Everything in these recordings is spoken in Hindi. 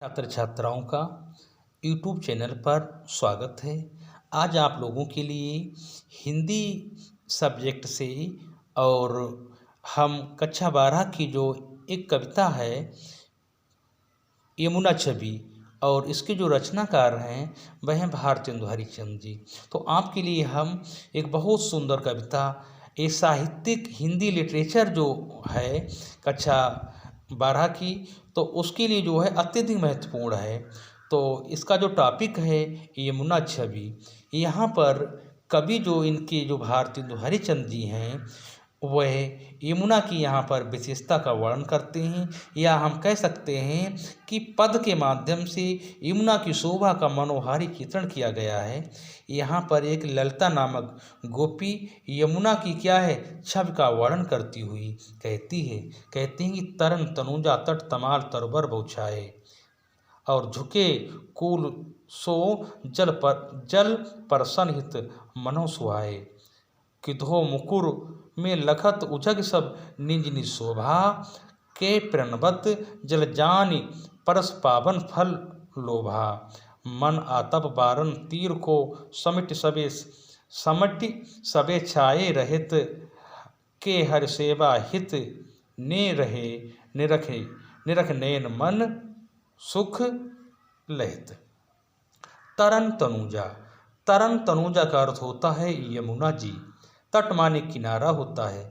छात्र छात्राओं का यूट्यूब चैनल पर स्वागत है। आज आप लोगों के लिए हिंदी सब्जेक्ट से और हम कक्षा 12 की जो एक कविता है यमुना छवि, और इसके जो रचनाकार हैं वह हैं भारतेंदु हरिश्चंद्र जी। तो आपके लिए हम एक बहुत सुंदर कविता, ये साहित्यिक हिंदी लिटरेचर जो है कक्षा 12 की, तो उसके लिए जो है अत्यधिक महत्वपूर्ण है। तो इसका जो टॉपिक है यमुना छवि। यहाँ पर कवि जो इनके जो भारतेंदु हरिश्चंद्र जी हैं वह यमुना की यहाँ पर विशेषता का वर्णन करते हैं, या हम कह सकते हैं कि पद के माध्यम से यमुना की शोभा का मनोहारी चित्रण किया गया है। यहाँ पर एक ललिता नामक गोपी यमुना की क्या है छवि का वर्णन करती हुई कहती हैं कि तरन तनुजा तट तमाल तरबर बहुछाए, और झुके कूल सो जल पर सनहित मनो सुहाए, किधो मुकुर में लखत उजग सब निज निज शोभा, के प्रणवत जल जानि परस पावन फल लोभा, मन आतप बारन तीर को समिट सबे छाए रहित, के हर सेवा हित ने रहे निरख नैन मन सुख लहित। तरन तनुजा का अर्थ होता है यमुना जी। तट माने किनारा होता है।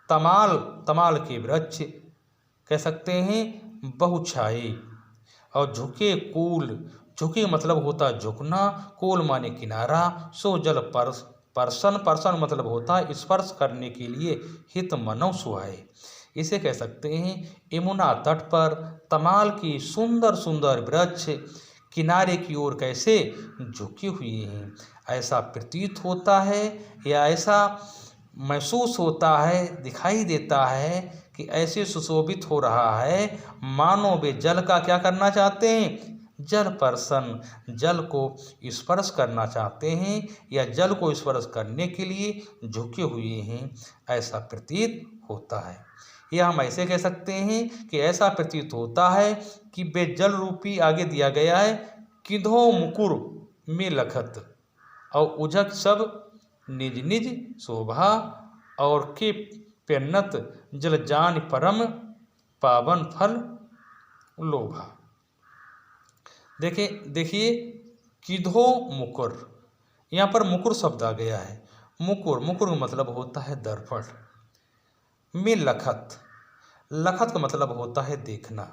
तमाल के वृक्ष कह सकते हैं बहुछाए, और झुके मतलब होता है झुकना, कूल माने किनारा, सो जल परसन मतलब होता है स्पर्श करने के लिए, हित मनौ सुहाए। इसे कह सकते हैं यमुना तट पर तमाल की सुंदर सुंदर वृक्ष किनारे की ओर कैसे झुके हुए हैं, ऐसा प्रतीत होता है या ऐसा महसूस होता है, दिखाई देता है कि ऐसे सुशोभित हो रहा है मानो वे जल का क्या करना चाहते हैं, जल को स्पर्श करना चाहते हैं, या जल को स्पर्श करने के लिए झुके हुए हैं, ऐसा प्रतीत होता है। या हम ऐसे कह सकते हैं कि ऐसा प्रतीत होता है कि वे जल रूपी, आगे दिया गया है, किधो मुकुर में लखत और उजक सब निज निज शोभा, और के पेन्नत जल जान परम पावन फल लोभा। देखिए किधो मुकुर, यहाँ पर मुकुर शब्द आ गया है। मुकुर का मतलब होता है दर्पण। में लखत का मतलब होता है देखना।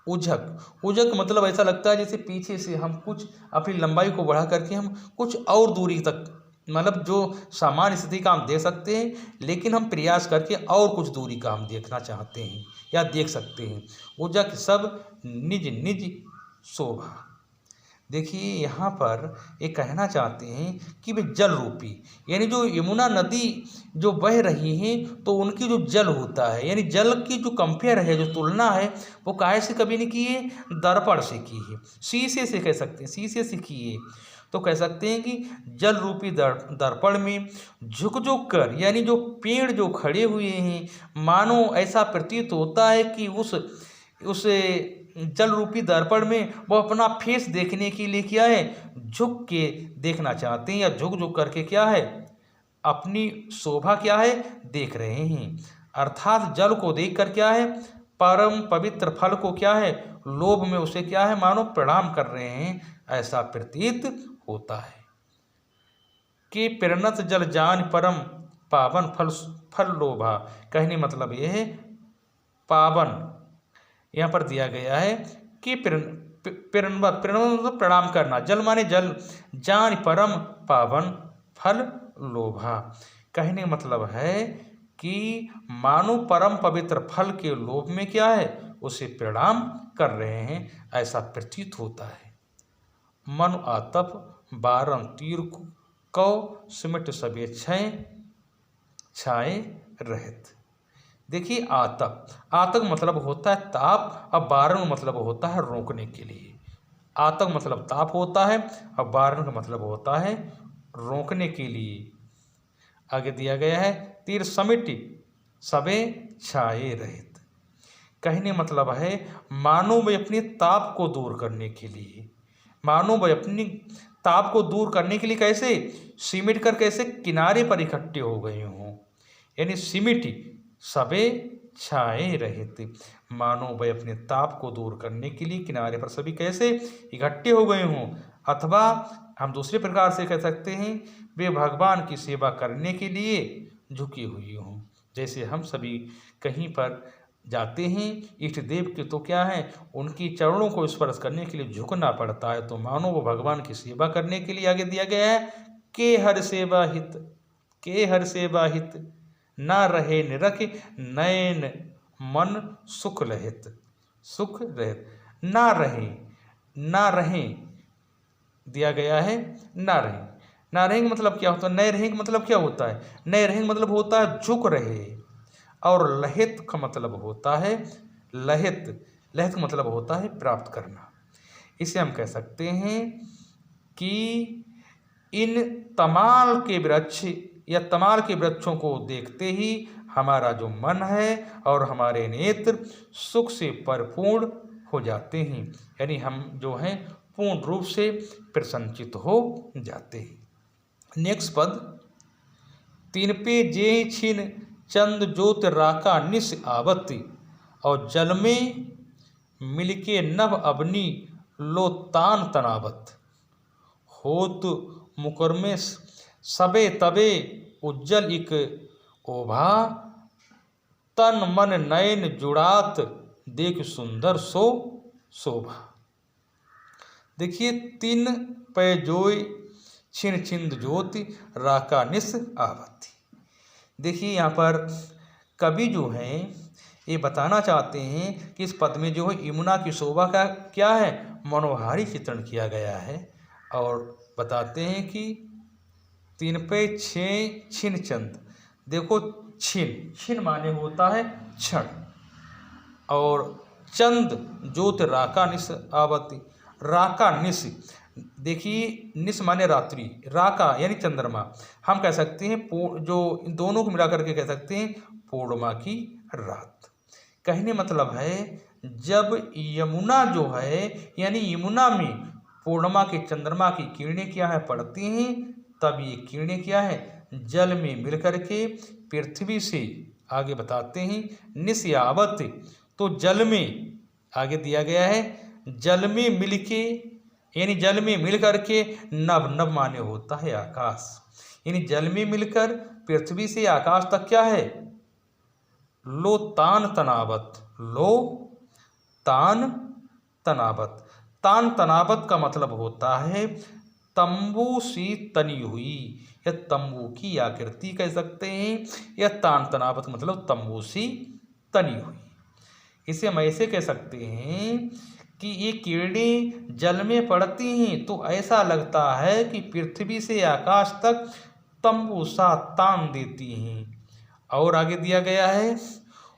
उजक मतलब ऐसा लगता है जैसे पीछे से हम कुछ अपनी लंबाई को बढ़ा करके हम कुछ और दूरी तक, मतलब जो सामान्य स्थिति का हम देख सकते हैं, लेकिन हम प्रयास करके और कुछ दूरी का हम देखना चाहते हैं या देख सकते हैं। उजक सब निज निज शोभा। देखिए यहाँ पर ये कहना चाहते हैं कि वे जल रूपी, यानी जो यमुना नदी जो बह रही है तो उनकी जो जल होता है, यानी जल की जो कंपेयर है, जो तुलना है, वो काहे से कभी नहीं की है, दर्पण से की है, शीशे से कह सकते हैं, शीशे से की है। तो कह सकते हैं कि जल रूपी दर्पण में झुक कर, यानी जो पेड़ जो खड़े हुए हैं, मानो ऐसा प्रतीत होता है कि उस जल रूपी दर्पण में वो अपना फेस देखने के लिए क्या है, झुक के देखना चाहते हैं, या झुक करके क्या है, अपनी शोभा क्या है देख रहे हैं। अर्थात जल को देखकर क्या है, परम पवित्र फल को क्या है, लोभ में उसे क्या है, मानो प्रणाम कर रहे हैं, ऐसा प्रतीत होता है। कि प्रणत जल जान परम पावन फल लोभा, कहने मतलब यह है पावन, यहाँ पर दिया गया है कि प्रणवत मतलब प्रणाम करना, जल माने जल, जान परम पावन फल लोभा, कहने मतलब है कि मानो परम पवित्र फल के लोभ में क्या है, उसे प्रणाम कर रहे हैं, ऐसा प्रतीत होता है। मन आतप बारन तीर कौ सिमट सबे छाए रहित। देखिए आतक मतलब होता है ताप, और बारन मतलब होता है रोकने के लिए। आतक मतलब ताप होता है, और बारन का मतलब होता है रोकने के लिए। आगे दिया गया है तीर समिट सबे छाए रहित, कहने मतलब है मानो वे अपने ताप को दूर करने के लिए, मानो वे अपनी ताप को दूर करने के लिए कैसे सिमट कर कैसे किनारे पर इकट्ठे हो गए हों, यानी सिमटी सबे छाए रहे थे। मानो वे अपने ताप को दूर करने के लिए किनारे पर सभी कैसे इकट्ठे हो गए हों। अथवा हम दूसरे प्रकार से कह सकते हैं वे भगवान की सेवा करने के लिए झुकी हुई हों। जैसे हम सभी कहीं पर जाते हैं इष्ट देव के तो क्या है उनकी चरणों को स्पर्श करने के लिए झुकना पड़ता है, तो मानो वो भगवान की सेवा करने के लिए आगे दिया गया है के हर सेवा हित, के हर सेवा हित ना रहे निरख नयन मन सुख रहित, सुख रहित ना रहे, ना रहें दिया गया है ना रहें। ना रहेंगे मतलब क्या होता है, नए रहेंगे मतलब क्या होता है, नए रहेंगे मतलब होता है झुक रहे, और लहित का मतलब होता है लहित, लहित का मतलब होता है प्राप्त करना। इसे हम कह सकते हैं कि इन तमाल के वृक्ष या तमाल के वृक्षों को देखते ही हमारा जो मन है और हमारे नेत्र सुख से परिपूर्ण हो जाते हैं, यानी हम जो हैं पूर्ण रूप से प्रसन्नचित हो जाते हैं। नेक्स्ट पद, तीन पे जे छिन चंद ज्योत राका निस आवती, और जल में मिलके नभ अबनी लो तान तनावत, होत मुकर में सबे तबे उज्जल इक ओभा, तन मन नयन जुड़ात देख सुंदर सो शोभा। देखिए तीन पै जोय छिन छिंद ज्योति राका निस आवती। देखिए यहाँ पर कवि जो हैं ये बताना चाहते हैं कि इस पद में जो है यमुना की शोभा का क्या है मनोहारी चित्रण किया गया है, और बताते हैं कि तीन पे छः छिन चंद। देखो छिन, छिन माने होता है क्षण, और चंद ज्योत राका निस आवती, राका निस, देखिए निस माने रात्रि, राका यानी चंद्रमा, हम कह सकते हैं जो इन दोनों को मिलाकर के कह सकते हैं पूर्णिमा की रात। कहने मतलब है जब यमुना जो है यानी यमुना में पूर्णिमा के चंद्रमा की किरणें क्या है पड़ती हैं, तब ये किरणें क्या है जल में मिलकर के पृथ्वी से आगे बताते हैं निस्यावत, तो जल में आगे दिया गया है जल में मिलके यानी जल में मिल करके नभ, नभ माने होता है आकाश, यानी जल में मिलकर पृथ्वी से आकाश तक क्या है लो तान तनावत, लो तान तनावत। तान तनावत का मतलब होता है तंबू सी तनी हुई, या तंबू की आकृति कह सकते हैं, या तान तनावत मतलब तंबू सी तनी हुई। इसे हम ऐसे कह सकते हैं कि ये किरणें जल में पड़ती हैं तो ऐसा लगता है कि पृथ्वी से आकाश तक तंबू सा तान देती हैं। और आगे दिया गया है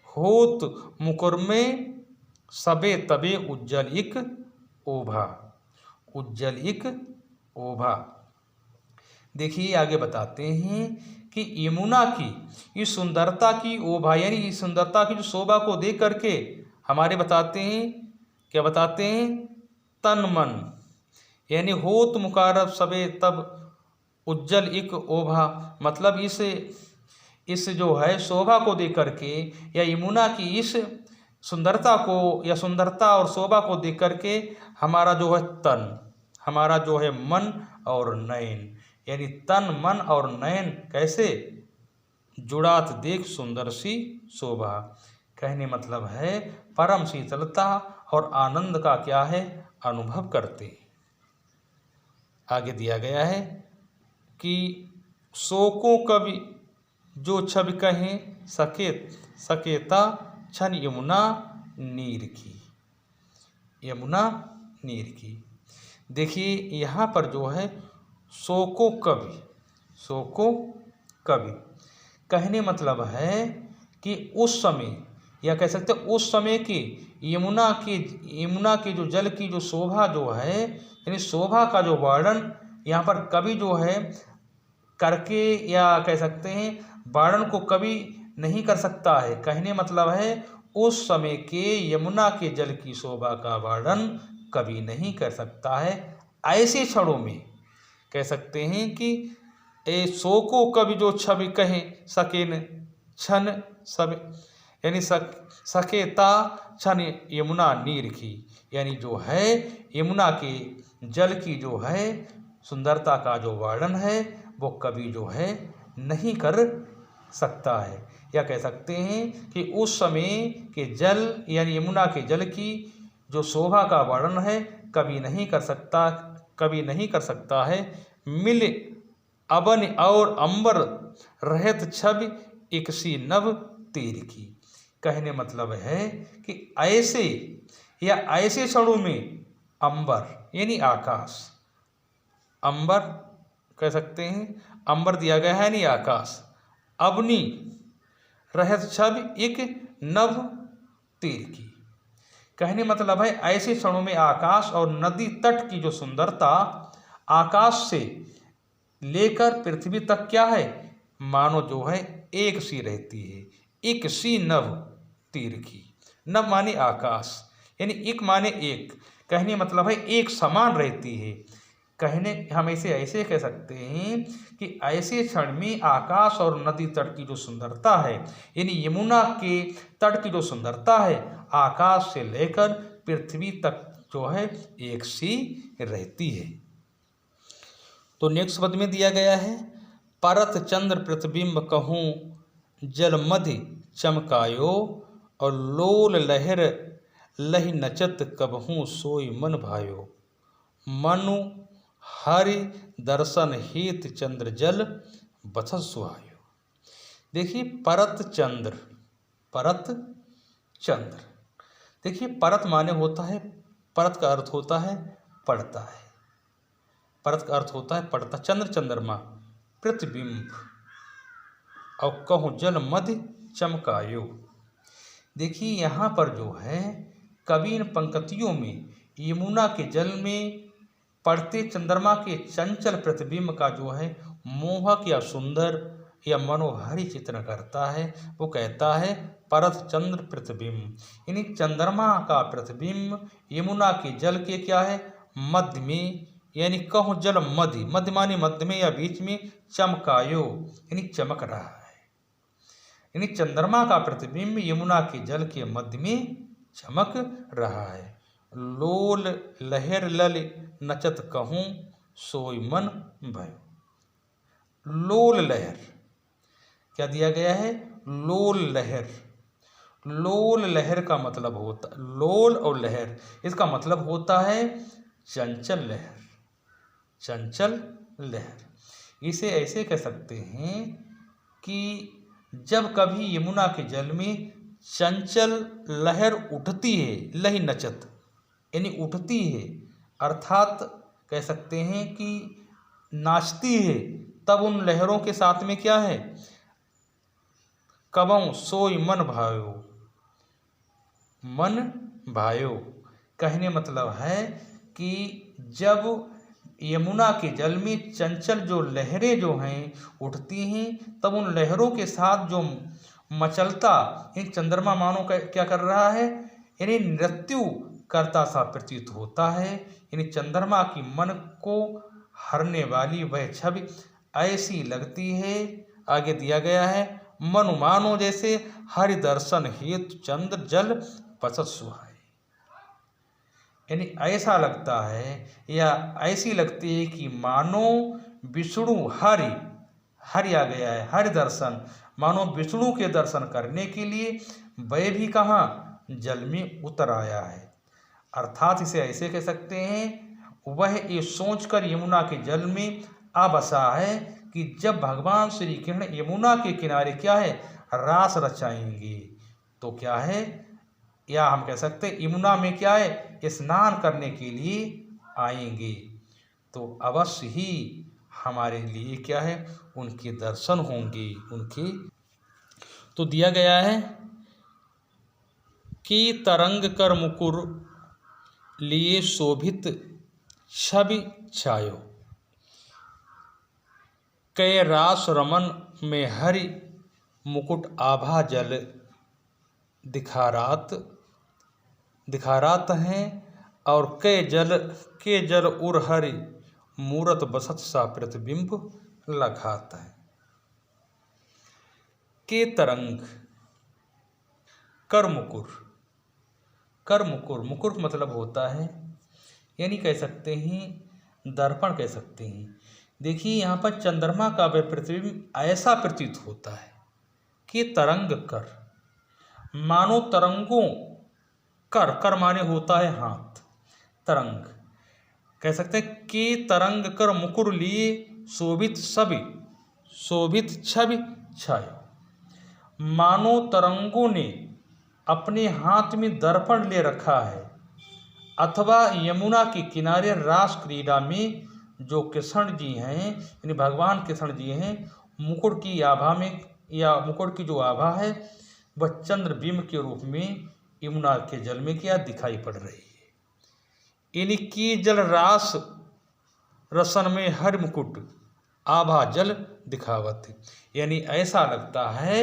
होत मुकुर में सबे तबे उज्जल इक ओभा, उज्जल इक ओभा। देखिए आगे बताते हैं कि यमुना की इस सुंदरता की ओभा यानी इस सुंदरता की जो शोभा को देख करके हमारे बताते हैं क्या बताते हैं तन मन, यानी होत मुकारब सबे तब उज्जल इक ओभा, मतलब इस जो है शोभा को देख करके या यमुना की इस सुंदरता को या सुंदरता और शोभा को देख करके हमारा जो है तन, हमारा जो है मन और नयन, यानी तन मन और नयन कैसे जुड़ात देख सुंदर सी शोभा। कहने मतलब है परम शीतलता और आनंद का क्या है अनुभव करते। आगे दिया गया है कि शोकों कवि जो छवि कहें सकेता छन यमुना नीर की, यमुना नीर की। देखिए यहाँ पर जो है शोको कवि, शोको कवि कहने मतलब है कि उस समय या कह सकते उस समय की यमुना की जो जल की जो शोभा जो है यानी शोभा का जो वर्णन यहाँ पर कवि जो है करके या कह सकते हैं वर्णन को कवि नहीं कर सकता है। कहने मतलब है उस समय के यमुना के जल की शोभा का वर्णन कभी नहीं कर सकता है। ऐसे क्षणों में कह सकते हैं कि ए सो को कवि जो छवि कहे सके न छन सब, यानी सकेता छन यमुना नीर की, यानी जो है यमुना के जल की जो है सुंदरता का जो वर्णन है वो कवि जो है नहीं कर सकता है। या कह सकते हैं कि उस समय के जल यानी यमुना के जल की जो शोभा का वर्णन है कभी नहीं कर सकता है। मिल अबन और अंबर रहत छवि इकसी नभ तीर की। कहने मतलब है कि ऐसे या ऐसे क्षणों में अंबर यानी आकाश, अंबर कह सकते हैं, अंबर दिया गया है नहीं आकाश, अबनी रहत छवि एक नभ तीर की। कहने मतलब है ऐसे क्षणों में आकाश और नदी तट की जो सुंदरता आकाश से लेकर पृथ्वी तक क्या है मानो जो है एक सी रहती है, एक सी नभ तीर की। नभ माने आकाश, यानी एक माने एक, कहने मतलब है एक समान रहती है। कहने हम ऐसे कह सकते हैं कि ऐसे क्षण में आकाश और नदी तट की जो सुंदरता है यानी यमुना के तट की जो सुंदरता है आकाश से लेकर पृथ्वी तक जो है एक सी रहती है। तो नेक्स्ट पद में दिया गया है परत चंद्र प्रतिबिंब कहूँ जल मधि चमकायो और लोल लहर लहि नचत कबहूँ सोई मन भायो मनु हरि दर्शन हेत चंद्र जल बसत सुहायो। देखिए परत चंद्र, परत चंद्र, देखिए परत माने होता है, परत का अर्थ होता है पड़ता है, परत का अर्थ होता है पड़ता, चंद्र चंद्रमा, प्रतिबिंब और कहूँ जल मध्य चमकायो। देखिए यहाँ पर जो है कवि इन पंक्तियों में यमुना के जल में पड़ते चंद्रमा के चंचल प्रतिबिंब का जो है मोहक या सुंदर या मनोहारी चित्रण करता है। वो कहता है परत चंद्र प्रतिबिंब, यानी चंद्रमा का प्रतिबिंब यमुना के जल के क्या है मध्य में, यानी कहूँ जल मध्य, मध्य माने मध्य में या बीच में, चमकायो यानी चमक रहा है, यानी चंद्रमा का प्रतिबिंब यमुना के जल के मध्य में चमक रहा है। लोल लहर लल नचत कहूँ सोई मन भयो। लोल लहर क्या दिया गया है, लोल लहर, लोल लहर का मतलब होता, लोल और लहर इसका मतलब होता है चंचल लहर, चंचल लहर। इसे ऐसे कह सकते हैं कि जब कभी यमुना के जल में चंचल लहर उठती है, लहि नचत यानी उठती है, अर्थात कह सकते हैं कि नाचती है, तब उन लहरों के साथ में क्या है कबहूँ सोई मन भायो, मन भायो। कहने मतलब है कि जब यमुना के जल में चंचल जो लहरें जो हैं उठती हैं तब उन लहरों के साथ जो मचलता इन चंद्रमा मानो क्या कर रहा है, यानी नृत्य करता सा प्रतीत होता है, यानी चंद्रमा की मन को हरने वाली वह छवि ऐसी लगती है। आगे दिया गया है मनु मानो जैसे हरि दर्शन हेतु चंद्र जल बसत सुहाए, यानी ऐसा लगता है या ऐसी लगती है कि मानो विष्णु हरि, हरि आ गया है, हरि दर्शन मानो विष्णु के दर्शन करने के लिए वह भी कहाँ जल में उतर आया है। अर्थात इसे ऐसे कह सकते हैं वह ये सोचकर यमुना के जल में आ बसा है कि जब भगवान श्री कृष्ण यमुना के किनारे क्या है रास रचाएंगे तो क्या है, या हम कह सकते हैं यमुना में क्या है स्नान करने के लिए आएंगे तो अवश्य ही हमारे लिए क्या है उनके दर्शन होंगे उनके। तो दिया गया है कि तरंग कर मुकुर लिए शोभित छवि छायो कै रास रमन में हरि मुकुट आभा जल दिखारात हैं। और के जल उर हरि मूरत बसत सा प्रतिबिंब लखात है। के तरंग कर मुकुर मुकुर मतलब होता है, यानी कह सकते हैं दर्पण कह सकते हैं। देखिए यहाँ पर चंद्रमा का वह प्रतिबिंब ऐसा प्रतीत होता है कि तरंग कर, मानो तरंगों कर माने होता है हाथ, तरंग कह सकते हैं कि तरंग कर मुकुर लिए शोभित छवि छायो। मानो तरंगों ने अपने हाथ में दर्पण ले रखा है, अथवा यमुना के किनारे रास क्रीड़ा में जो कृष्ण जी हैं, यानी भगवान कृष्ण जी हैं, मुकुट की आभा में या मुकुट की जो आभा है वह चंद्रबिंब के रूप में यमुना के जल में क्या दिखाई पड़ रही है। यानी कि जल रास रसन में हर मुकुट आभा जल दिखावत, यानी ऐसा लगता है,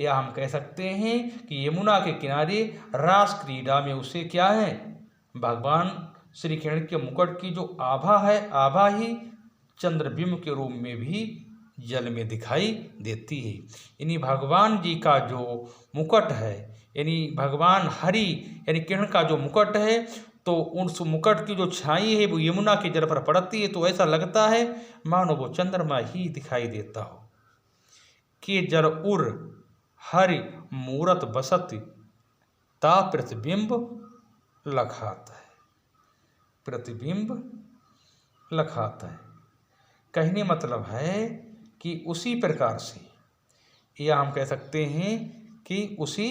या हम कह सकते हैं कि यमुना के किनारे रास क्रीड़ा में उसे क्या है, भगवान श्री कृष्ण के मुकुट की जो आभा है, आभा ही चंद्रबिंब के रूप में भी जल में दिखाई देती है। यानी भगवान जी का जो मुकुट है, यानी भगवान हरि यानी कृष्ण का जो मुकुट है, तो उस मुकुट की जो छाई है वो यमुना के जल पर पड़ती है, तो ऐसा लगता है मानो वो चंद्रमा ही दिखाई देता हो। कि जल उर हरि मूरत बसति ता प्रतिबिंब लखात है, प्रतिबिंब लखात है। कहने मतलब है कि उसी प्रकार से, या हम कह सकते हैं कि उसी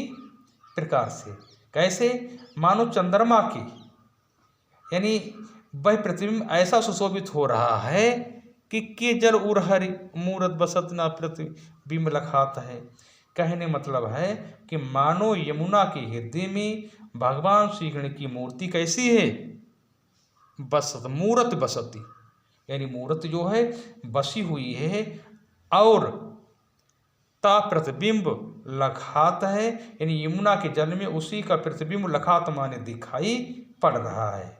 प्रकार से, कैसे, मानो चंद्रमा की यानी वह प्रतिबिंब ऐसा सुशोभित हो रहा है कि के जल उर हरि मूरत बसत ना प्रतिबिंब लखात है। कहने मतलब है कि मानो यमुना के हृदय में भगवान श्री कृष्ण की मूर्ति कैसी है, बसत मूरत बसती, यानी मूर्त जो है बसी हुई है, और ता प्रतिबिंब लखात है, यानी यमुना के जल में उसी का प्रतिबिंब लखात माने दिखाई पड़ रहा है।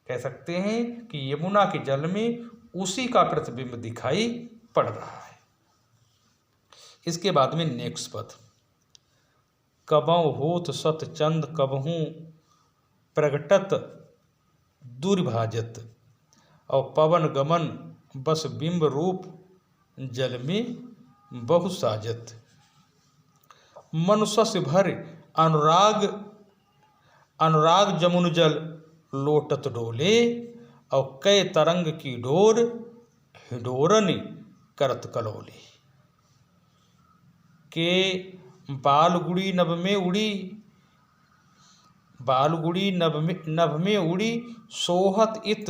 कह सकते हैं कि यमुना के जल में उसी का प्रतिबिंब दिखाई पड़ रहा है। इसके बाद में नेक्स्ट पद, कबहु होत सत चंद कबहू प्रगटत दुर्भाजत, और पवन गमन बस बिंब रूप जल में बहु साजत। मनुष्य भर अनुराग जमुन जल लोटत डोले, और कै तरंग की डोर हिडोरन करत कलोले। के बालगुड़ी नभ में उड़ी सोहत इत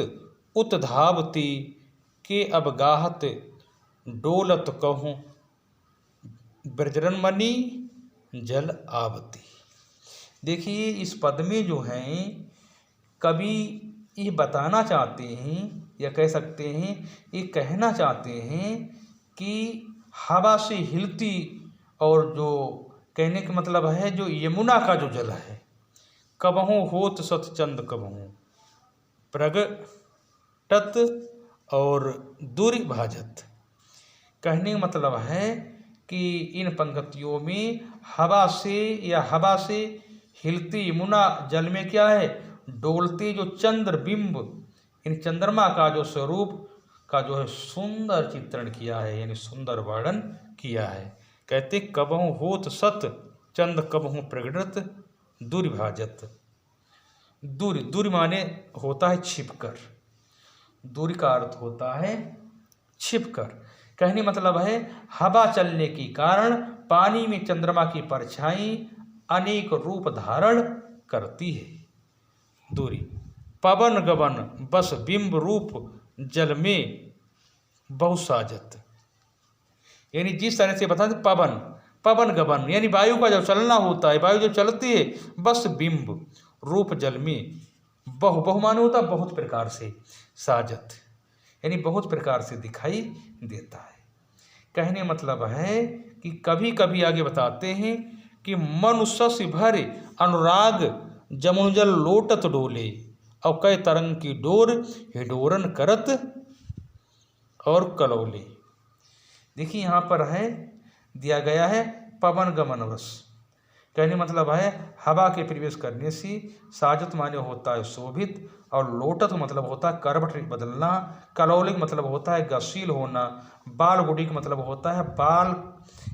उत धावती, के अब गाहत डोलत कहूँ ब्रजरन मणि जल आवती। देखिए इस पद में जो है कवि ये बताना चाहते हैं, या कह सकते हैं ये कहना चाहते हैं कि हवा से हिलती, और जो कहने का मतलब है जो यमुना का जो जल है, कबहू होत सत चंद कबहू प्रगटत और दुर्भाजत। कहने का मतलब है कि इन पंक्तियों में हवा से हिलती यमुना जल में क्या है, डोलते जो चंद्रबिंब, इन चंद्रमा का जो स्वरूप का जो है सुंदर चित्रण किया है, यानी सुंदर वर्णन किया है। कहते कबहू होत सत चंद कबहू प्रगटत दुर्भाजत। दूर माने होता है छिपकर, दूरी का अर्थ होता है छिपकर। कहने मतलब है हवा चलने के कारण पानी में चंद्रमा की परछाई अनेक रूप धारण करती है। दूरी पवन गवन बस बिंब रूप जल में बहु साजत, यानी जिस तरह से बताते पवन गवन यानी वायु का जब चलना होता है, वायु जब चलती है, बस बिंब रूप जल में बहु माने होता बहुत प्रकार से, साजत यानी बहुत प्रकार से दिखाई देता है। कहने मतलब है कि कभी कभी आगे बताते हैं कि मन सस भर अनुराग जमुन जल लोटत डोले, और कई तरंग की डोर हिडोरन करत और कलौले। देखिए यहाँ पर है दिया गया है पवन गमनवश, कहने मतलब है हवा के प्रवेश करने से। साजत माने होता है शोभित, और लोटत मतलब होता है करवट बदलना। कलौलिक मतलब होता है गशील होना। बाल गुड़ी का मतलब होता है बाल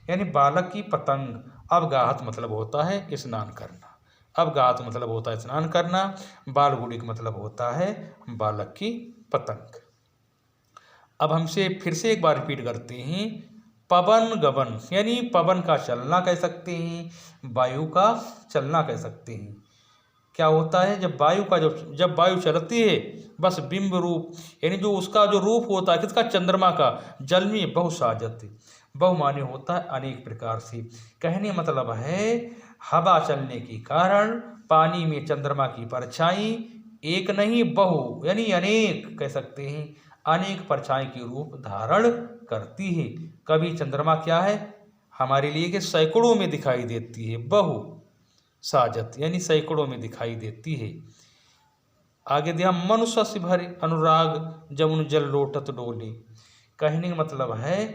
यानी बालक की पतंग। अवगाहत मतलब होता है स्नान करना। अवगाहत मतलब होता है स्नान करना। बाल गुड़ी का मतलब होता है बालक की पतंग। अब हमसे फिर से एक बार रिपीट करते हैं। पवन गमन यानी पवन का चलना कह सकते हैं, वायु का चलना कह सकते हैं। क्या होता है जब वायु चलती है, बस बिंब रूप यानी जो उसका जो रूप होता है किसका, चंद्रमा का, जल में बहुसाजत। बहु माने होता है अनेक प्रकार से। कहने मतलब है हवा चलने के कारण पानी में चंद्रमा की परछाई एक नहीं बहु यानी अनेक कह सकते हैं, अनेक परछाई के रूप धारण करती है। कभी चंद्रमा क्या है हमारे लिए कि सैकड़ों में दिखाई देती है, बहु साजत यानी सैकड़ों में दिखाई देती है। आगे दिया मनुष्य से भरे अनुराग जमुन जल लोटत डोले। कहने का मतलब है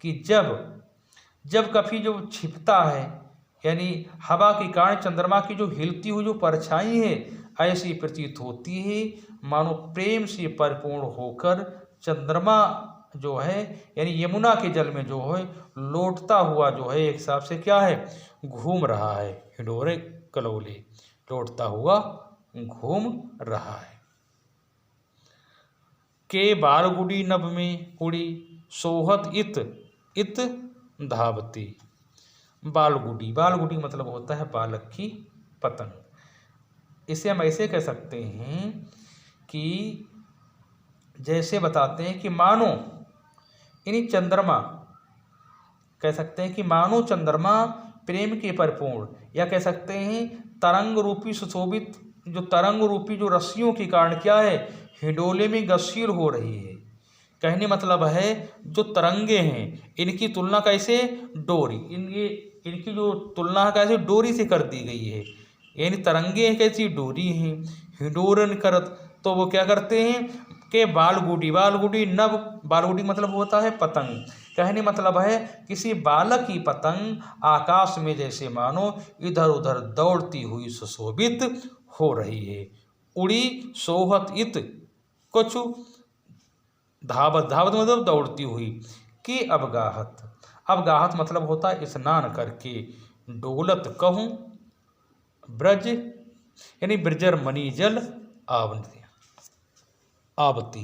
कि जब कभी जो छिपता है यानी हवा के कारण चंद्रमा की जो हिलती हुई जो परछाई है, ऐसी प्रतीत होती है मानो प्रेम से परिपूर्ण होकर चंद्रमा जो है यानी यमुना के जल में जो है लौटता हुआ जो है एक हिसाब से क्या है घूम रहा है। हिडोरे कलौले लौटता हुआ घूम रहा है। के बालगुड़ी नभ में उड़ी सोहत इत धावती। बालगुड़ी मतलब होता है बालक की पतंग। इसे हम ऐसे कह सकते हैं कि जैसे बताते हैं कि मानो इन्हीं चंद्रमा कह सकते हैं कि मानो चंद्रमा प्रेम के परिपूर्ण, या कह सकते हैं तरंग रूपी सुशोभित जो तरंग रूपी जो रस्सियों के कारण क्या है हिडोले में गशील हो रही है। कहने मतलब है जो तरंगे हैं इनकी तुलना कैसे डोरी, इनकी जो तुलना कैसे डोरी से कर दी गई है, यानी तरंगे कैसी डोरी हैं। हिडोरन करत तो वो क्या करते हैं के बालगुड़ी नभ, बालगुड़ी मतलब होता है पतंग। कहने मतलब है किसी बालक की पतंग आकाश में जैसे मानो इधर उधर दौड़ती हुई सुशोभित हो रही है। उड़ी सोहत इत कुछ धावत मतलब दौड़ती हुई। कि अवगाहत मतलब होता है स्नान करके। डोलत कहूँ ब्रज यानी ब्रजर मणि जल आवती।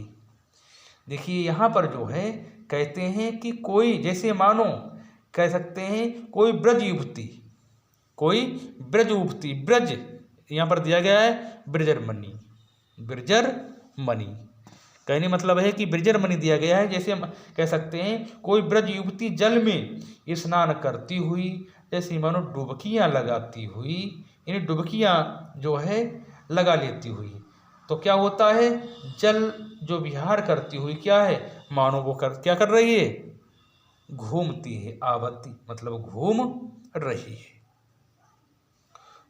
देखिए यहाँ पर जो है कहते हैं कि कोई जैसे मानो कह सकते हैं कोई ब्रज युवती ब्रज यहाँ पर दिया गया है ब्रजर मणि। कहने मतलब है कि ब्रजर मणि दिया गया है। जैसे हम कह सकते हैं कोई ब्रज युवती जल में स्नान करती हुई, जैसे मानो डुबकियाँ लगाती हुई, यानी डुबकियाँ जो है लगा लेती हुई। तो क्या होता है जल जो विहार करती हुई क्या है मानो वो क्या कर रही है घूमती है। आवती मतलब घूम रही है।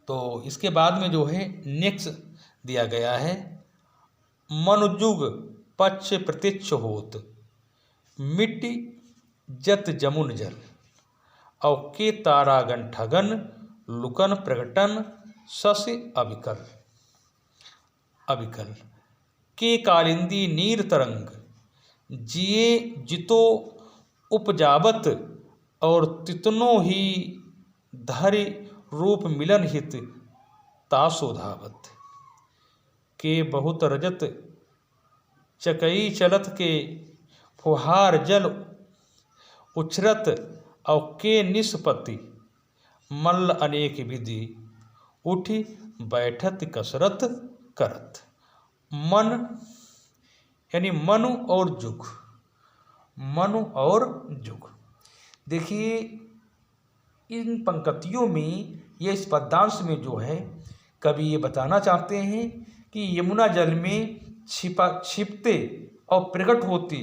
तो इसके बाद में जो है नेक्स्ट दिया गया है मनुजुग पक्ष प्रत्यक्ष होत मिट्टी जत जमुन जल, और के तारागन ठगन लुकन प्रगटन सस अविकल। के कालिंदी नीर तरंग जिए जितो उपजावत, और तितनो ही धरि रूप मिलन हित तासो धावत। के बहुत रजत चकई चलत के फुहार जल उछरत, और के निष्पत्ति मल्ल अनेक विधि उठी बैठत कसरत करत। मन यानी मनु और जुग। देखिए इन पंक्तियों में ये इस पद्यांश में जो है कवि ये बताना चाहते हैं कि यमुना जल में छिपते और प्रकट होती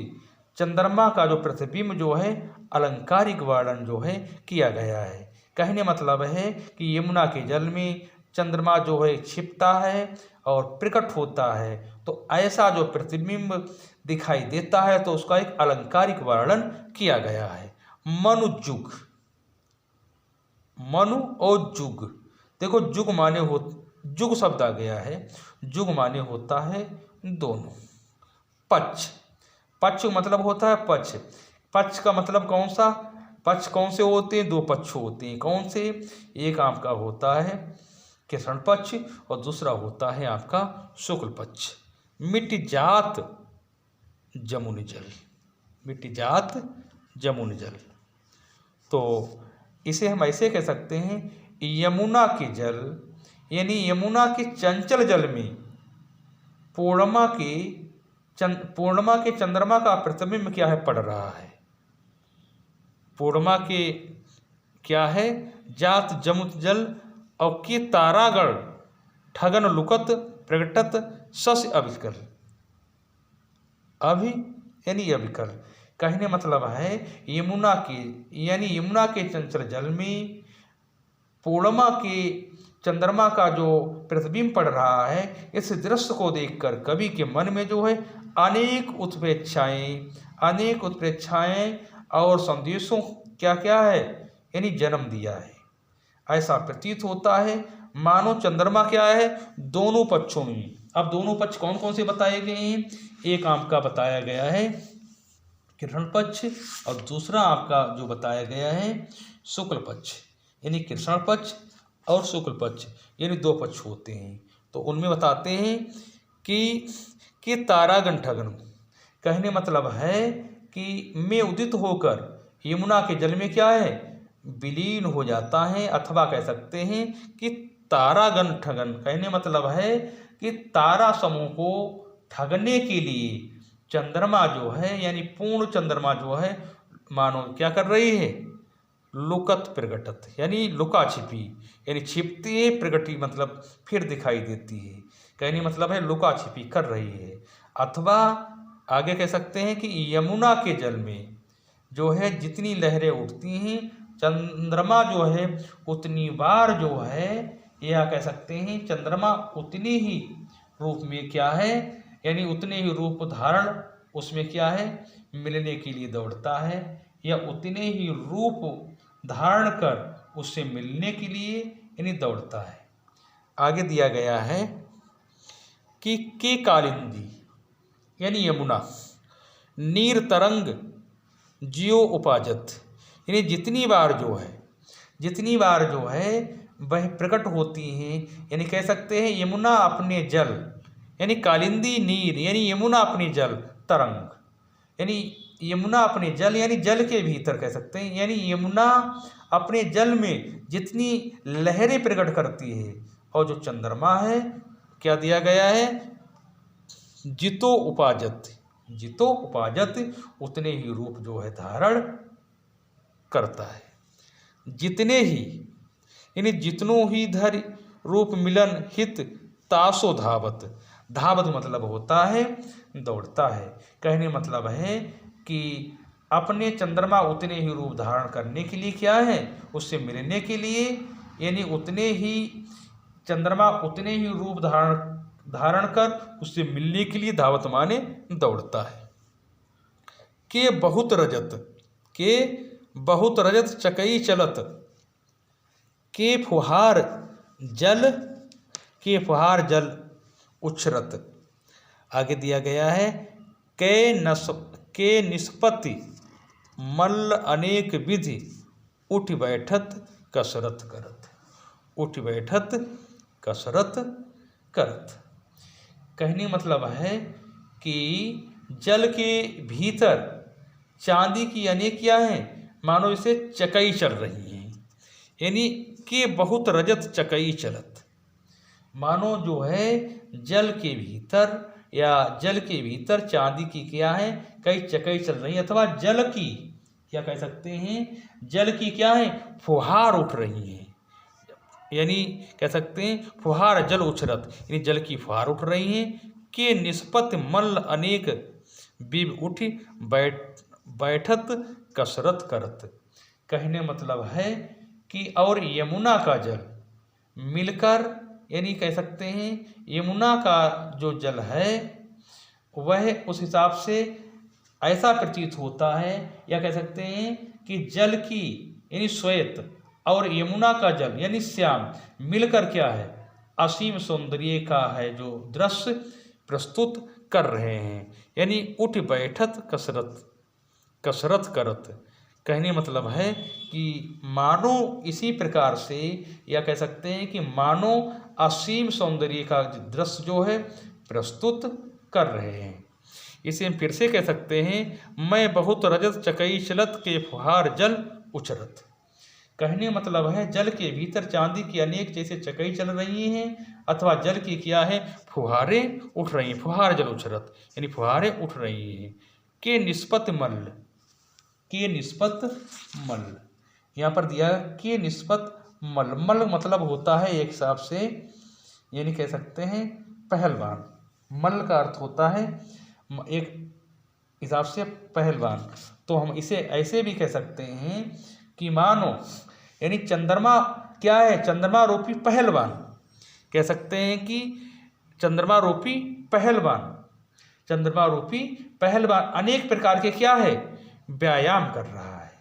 चंद्रमा का जो प्रतिबिंब जो है अलंकारिक वर्णन जो है किया गया है। कहने मतलब है कि यमुना के जल में चंद्रमा जो है छिपता है और प्रकट होता है, तो ऐसा जो प्रतिबिंब दिखाई देता है तो उसका एक अलंकारिक वर्णन किया गया है। मनुजुग, मनु और जुग, देखो जुग माने हो, जुग शब्द आ गया है, जुग माने होता है दोनों। पक्ष, पक्ष मतलब होता है पक्ष, पक्ष का मतलब कौन सा, पक्ष कौन से होते हैं, दो पक्ष होते हैं, कौन से, एक आपका होता है कृष्ण पक्ष और दूसरा होता है आपका शुक्ल पक्ष। मिट जात जमुनी जल, मिट जात जमुनी जल, तो इसे हम ऐसे कह सकते हैं, यमुना के जल यानी यमुना के चंचल जल में पूर्णिमा के चंद्रमा का प्रतिबिंब क्या है, पड़ रहा है। पूर्णिमा के क्या है, जात जमुत जल और के तारागण ठगन लुकत प्रगटत सस अविकल, अभी यानी अविकल, कहने मतलब है यमुना के यानी यमुना के चंचल जल में पूर्णिमा के चंद्रमा का जो प्रतिबिंब पड़ रहा है, इस दृश्य को देखकर कवि के मन में जो है अनेक उत्प्रेक्षाएं और संदेशों क्या क्या है यानी जन्म दिया है। ऐसा प्रतीत होता है मानो चंद्रमा क्या है, दोनों पक्षों में। अब दोनों पक्ष कौन कौन से बताए गए हैं, एक आपका बताया गया है कृष्ण पक्ष और दूसरा आपका जो बताया गया है शुक्ल पक्ष, यानी कृष्ण पक्ष और शुक्ल पक्ष यानी दो पक्ष होते हैं। तो उनमें बताते हैं कि तारागण ठगन, कहने मतलब है कि में उदित होकर यमुना के जल में क्या है विलीन हो जाता है, अथवा कह सकते हैं कि तारागण ठगन, कहने मतलब है कि तारा समूह को ठगने के लिए चंद्रमा जो है यानी पूर्ण चंद्रमा जो है मानो क्या कर रही है, लुकत प्रगटत यानी लुका छिपी, यानी छिपती है, प्रगटी मतलब फिर दिखाई देती है, कहने मतलब है लुका छिपी कर रही है। अथवा आगे कह सकते हैं कि यमुना के जल में जो है जितनी लहरें उठती हैं, चंद्रमा जो है उतनी बार जो है, या कह सकते हैं चंद्रमा उतनी ही रूप में क्या है यानी उतने ही रूप धारण उसमें क्या है मिलने के लिए दौड़ता है, या उतने ही रूप धारण कर उससे मिलने के लिए यानी दौड़ता है। आगे दिया गया है कि के कालिंदी यानी यमुना नीर तरंग जियो उपाजत, यानी जितनी बार जो है वह प्रकट होती हैं, यानी कह सकते हैं यमुना अपने जल यानी कालिंदी नीर यानी यमुना अपने जल, तरंग यानी यमुना अपने जल यानी जल के भीतर कह सकते हैं, यानी यमुना अपने जल में जितनी लहरें प्रकट करती है, और जो चंद्रमा है क्या दिया गया है जितो उपाजत उतने ही रूप जो है धारण करता है। जितने ही यानी जितनों ही धर रूप मिलन हित तासो धावत, धावत मतलब होता है दौड़ता है, कहने मतलब है कि अपने चंद्रमा उतने ही रूप धारण करने के लिए क्या है उससे मिलने के लिए, यानी उतने ही चंद्रमा उतने ही रूप धारण कर उससे मिलने के लिए धावत माने दौड़ता है। के बहुत रजत चकई चलत, के फुहार जल उछरत। आगे दिया गया है के निष्पत्ति मल्ल अनेक विधि उठ बैठत कसरत करत, कहने मतलब है कि जल के भीतर चांदी की अनेक क्या है मानो इसे चकई चल रही है, यानी कि बहुत रजत चकई चलत, मानो जो है जल के भीतर चांदी की क्या है कई चकई चल रही है, अथवा जल की क्या कह सकते हैं जल की क्या है फुहार उठ रही है, यानी कह सकते हैं फुहार जल उछरत यानी जल की फुहार उठ रही है। के निष्पत्ति मल्ल अनेक बीब उठ बैठत कसरत करत, कहने मतलब है कि और यमुना का जल मिलकर, यानी कह सकते हैं यमुना का जो जल है वह उस हिसाब से ऐसा प्रतीत होता है, या कह सकते हैं कि जल की यानी श्वेत और यमुना का जल यानी श्याम मिलकर क्या है, असीम सौंदर्य का है जो दृश्य प्रस्तुत कर रहे हैं। यानी उठ बैठत कसरत करत, कहने मतलब है कि मानो इसी प्रकार से, या कह सकते हैं कि मानो असीम सौंदर्य का दृश्य जो है प्रस्तुत कर रहे हैं। इसे हम फिर से कह सकते हैं, मैं बहुत रजत चकई चलत के फुहार जल उछरत। कहने मतलब है जल के भीतर चांदी की अनेक जैसे चकई चल रही हैं, अथवा जल की क्या है, फुहारें उठ रही हैं, फुहार जल उछरत यानी फुहारें उठ रही हैं। के निस्पत मल, यहाँ पर दिया के निस्पत मल मतलब होता है एक हिसाब से, यानी कह सकते हैं पहलवान। मल का अर्थ होता है एक हिसाब से पहलवान। तो हम इसे ऐसे भी कह सकते हैं कि मानो यानी चंद्रमा क्या है, चंद्रमा रूपी पहलवान, कह सकते हैं कि चंद्रमा रूपी पहलवान अनेक प्रकार के क्या है, व्यायाम कर रहा है।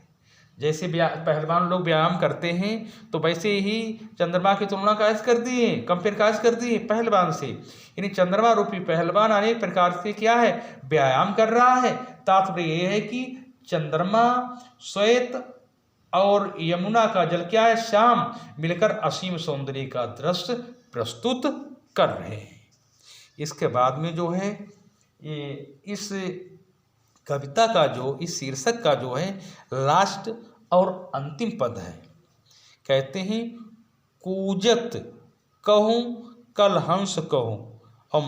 जैसे पहलवान लोग व्यायाम करते हैं, तो वैसे ही चंद्रमा की तुलना कैसे कर दिए, कंपेयर कैसे कर दिए पहलवान से। यानी चंद्रमा रूपी पहलवान अनेक प्रकार से क्या है, व्यायाम कर रहा है। तात्पर्य यह है कि चंद्रमा, श्वेत और यमुना का जल क्या है, श्याम मिलकर असीम सौंदर्य का दृश्य प्रस्तुत कर रहे हैं। इसके बाद में जो है ये इस कविता का जो इस शीर्षक का जो है लास्ट और अंतिम पद है, कहते हैं कूजत कहूँ कल हंस कहूँ और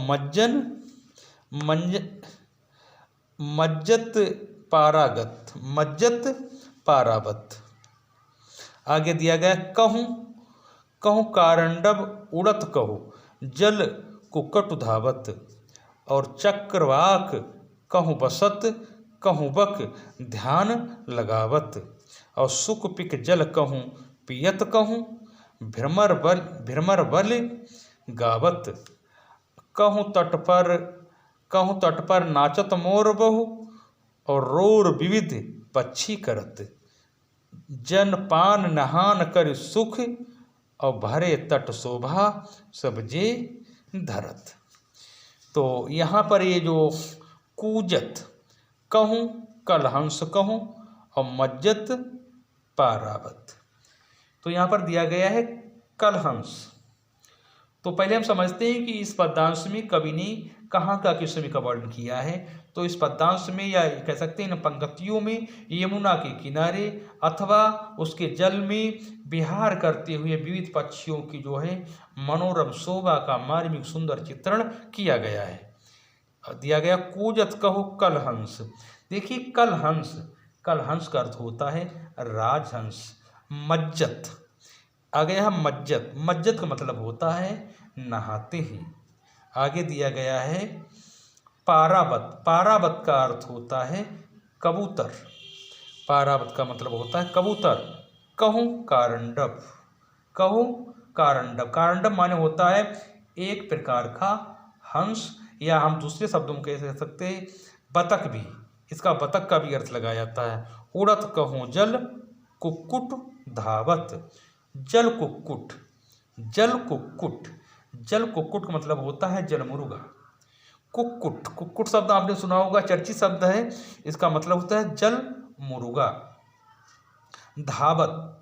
मज्जत पारागत। आगे दिया गया कहूँ कारंडब उड़त कहूँ जल कुक्कट धावत, और चक्रवाक कहूँ बसत कहूँ बक ध्यान लगावत, और सुख पिक जल कहूँ पियत कहूँ भ्रमर बल गावत, कहूँ तट पर नाचत मोर बहु और रोर विविध पक्षी करत, जन पान नहान कर सुख और भरे तट शोभा सब जे धरत। तो यहाँ पर ये जो कूजत कहूँ कल हंस कहूँ और मज्जत पारावत, तो यहाँ पर दिया गया है कल हंस। तो पहले हम समझते हैं कि इस पद्यांश में कवि ने कहाँ का किस समय का वर्णन किया है। तो इस पद्यांश में, या कह सकते हैं इन पंक्तियों में, यमुना के किनारे अथवा उसके जल में विहार करते हुए विविध पक्षियों की जो है मनोरम शोभा का मार्मिक सुंदर चित्रण किया गया है। दिया गया कूजत कहो कल हंस। देखिए कल हंस का अर्थ होता है राजहंस। मज्जत आ गया है, मज्जत का मतलब होता है नहाते ही। आगे दिया गया है पारावत का अर्थ होता है कबूतर। पारावत का मतलब होता है कबूतर। कहूँ कारंडव माने होता है एक प्रकार का हंस, या हम दूसरे शब्दों में कह सकते हैं बतख भी, इसका बतख का भी अर्थ लगाया जाता है। उड़त कहूँ जल कुक्कुट धावत, जल कुक्कुट का मतलब होता है जलमुर्गा। कुक्कुट शब्द आपने सुना होगा, चर्चित शब्द है, इसका मतलब होता है जल मुर्गा। धावत,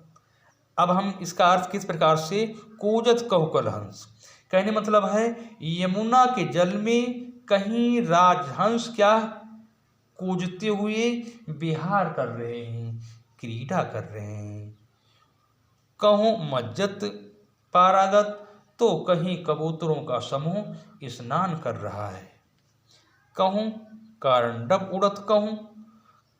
अब हम इसका अर्थ किस प्रकार से, कूजत कहु कल हंस, कहने मतलब है यमुना के जल में कहीं राजहंस क्या कूजते हुए विहार कर रहे हैं, क्रीड़ा कर रहे हैं। कहूँ मज्जत पारागत, तो कहीं कबूतरों का समूह स्नान कर रहा है। कहूँ कारंडव उड़त कहूँ,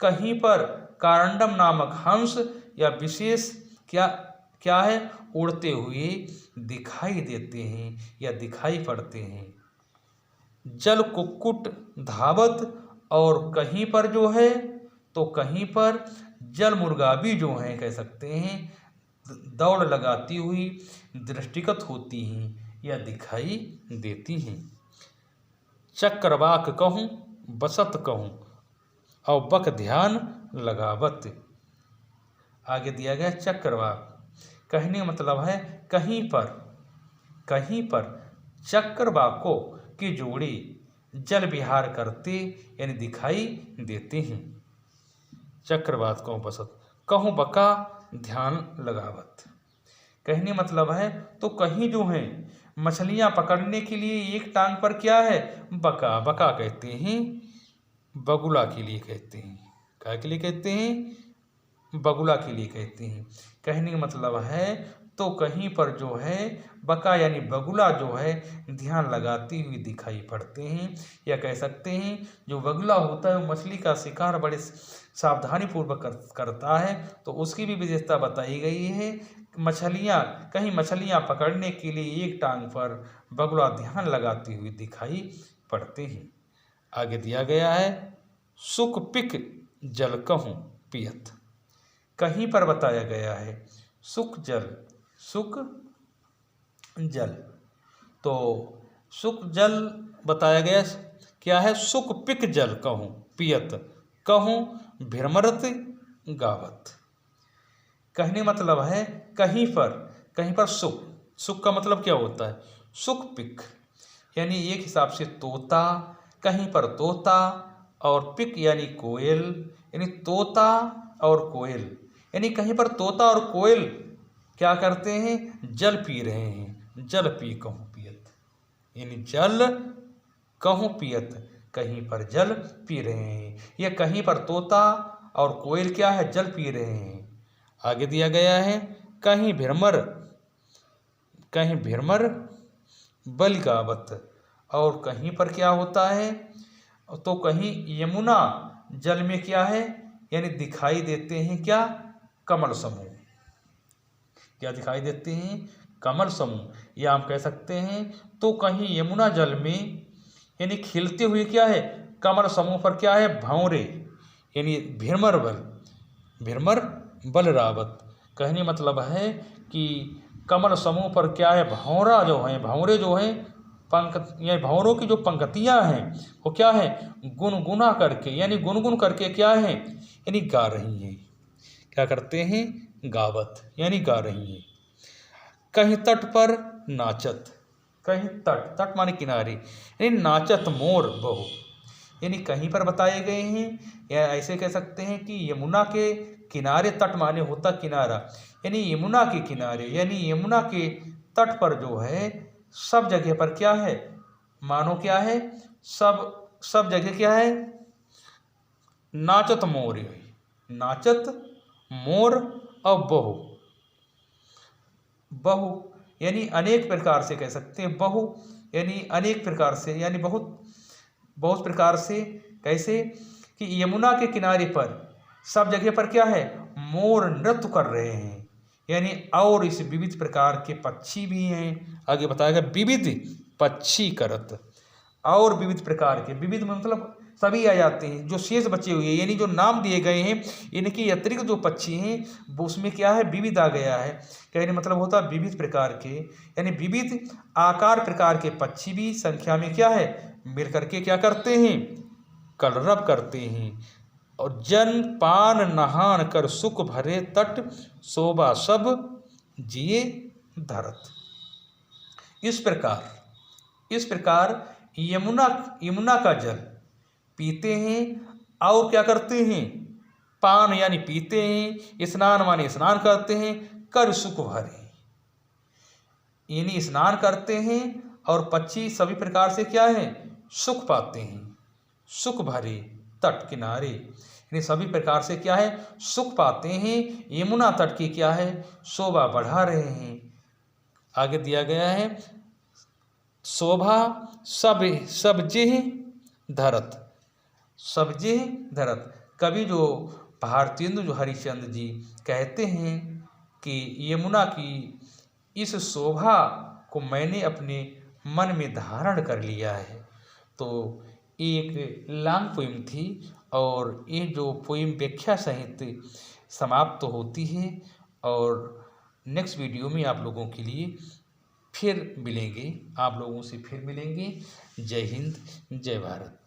कहीं पर कारंडम नामक हंस या विशेष क्या है उड़ते हुए दिखाई देते हैं या दिखाई पड़ते हैं। जल कुक्कुट धावत, और कहीं पर जो है, तो कहीं पर जल मुर्गा भी जो है कह सकते हैं दौड़ लगाती हुई दृष्टिगत होती हैं या दिखाई देती हैं। चक्रवाक कहूँ बसत कहूँ और बक ध्यान लगावत। आगे दिया गया चक्रवाक, कहने का मतलब है कहीं पर चक्रवाकों की जोड़ी जल विहार करते यानी दिखाई देते हैं। चक्रवात कहूँ बसत कहूँ बका ध्यान लगावत, कहने मतलब है तो कहीं जो है मछलियाँ पकड़ने के लिए एक टांग पर क्या है, बका। बका कहते हैं बगुला के लिए कहते हैं, क्या के लिए कहते हैं, बगुला के लिए कहते हैं। कहने का मतलब है तो कहीं पर जो है बका यानी बगुला जो है ध्यान लगाती हुई दिखाई पड़ते हैं, या कह सकते हैं जो बगुला होता है वो मछली का शिकार बड़े सावधानी पूर्वक करता है, तो उसकी भी विशेषता बताई गई है। कहीं मछलियाँ पकड़ने के लिए एक टांग पर बगुला ध्यान लगाती हुई दिखाई पड़ते हैं। आगे दिया गया है सुख पिक जल कहूँ पियत, कहीं पर बताया गया है सुख जल, तो सुख जल बताया गया क्या है, सुख पिक जल कहूँ पियत कहूँ भ्रमरत गावत। कहने मतलब है कहीं पर सुख का मतलब क्या होता है, सुख पिक यानी एक हिसाब से तोता, कहीं पर तोता और पिक यानी कोयल, यानी तोता और कोयल, यानी कहीं पर तोता और कोयल क्या करते हैं, जल पी रहे हैं। जल पी कहूँ पियत यानी जल कहूँ पियत, कहीं पर जल पी रहे हैं, या कहीं पर तोता और कोयल क्या है, जल पी रहे हैं। आगे दिया गया है कहीं भ्रमर बल गावत, और कहीं पर क्या होता है तो कहीं यमुना जल में क्या है यानी दिखाई देते हैं क्या, कमल समूह। क्या दिखाई देते हैं, कमल समूह, या हम कह सकते हैं तो कहीं यमुना जल में यानी खिलते हुए क्या है, कमल समूह पर क्या है, भंवरे यानी भ्रमर बल रावत। कहने मतलब है कि कमल समूह पर क्या है, भंवरे जो हैं पंख या भंवरों की जो पंक्तियां हैं वो क्या है, गुनगुना करके यानी गुनगुन करके क्या है यानी गा रही हैं। क्या करते हैं, गावत यानी गा रही हैं। कहीं तट पर नाचत, कहीं तट माने किनारे, यानी नाचत मोर बहु, यानी कहीं पर बताए गए हैं, या ऐसे कह सकते हैं कि यमुना के किनारे, तट माने होता किनारा, यानी यमुना के किनारे यानी यमुना के तट पर जो है सब जगह पर क्या है, मानो क्या है, सब जगह क्या है, नाचत मोर और बहु यानी अनेक प्रकार से कह सकते हैं, बहु यानी अनेक प्रकार से यानी बहुत प्रकार से, कैसे कि यमुना के किनारे पर सब जगह पर क्या है, मोर नृत्य कर रहे हैं, यानी और इस विविध प्रकार के पक्षी भी हैं। आगे बताया गया विविध पक्षी करत, और विविध प्रकार के, विविध मतलब सभी आ जाते हैं, जो शेष बचे हुए यानी जो नाम दिए गए हैं इनके अतिरिक्त जो पक्षी हैं वो उसमें क्या है, विविध आ गया है। कहने मतलब होता है विविध प्रकार के, यानी विविध आकार प्रकार के पक्षी भी संख्या में क्या है, मिल करके क्या करते हैं, कलरव करते हैं। और जन पान नहान कर सुख भरे तट, शोभा सब जिए धरत। इस प्रकार यमुना का जल पीते हैं और क्या करते हैं, पान यानी पीते हैं, स्नान माने स्नान करते हैं, कर सुख भरे यानी स्नान करते हैं, और पक्षी सभी प्रकार से क्या है, सुख पाते हैं। सुख भरे तट किनारे यानी सभी प्रकार से क्या है, सुख पाते हैं, यमुना तट की क्या है, शोभा बढ़ा रहे हैं। आगे दिया गया है शोभा सब्जिह धरत। कवि जो भारतेंदु जो हरिश्चंद्र जी कहते हैं कि यमुना की इस शोभा को मैंने अपने मन में धारण कर लिया है। तो एक लॉन्ग पोइम थी, और ये जो पोइम व्याख्या सहित समाप्त होती है, और नेक्स्ट वीडियो में आप लोगों के लिए फिर मिलेंगे, आप लोगों से फिर मिलेंगे। जय हिंद, जय भारत।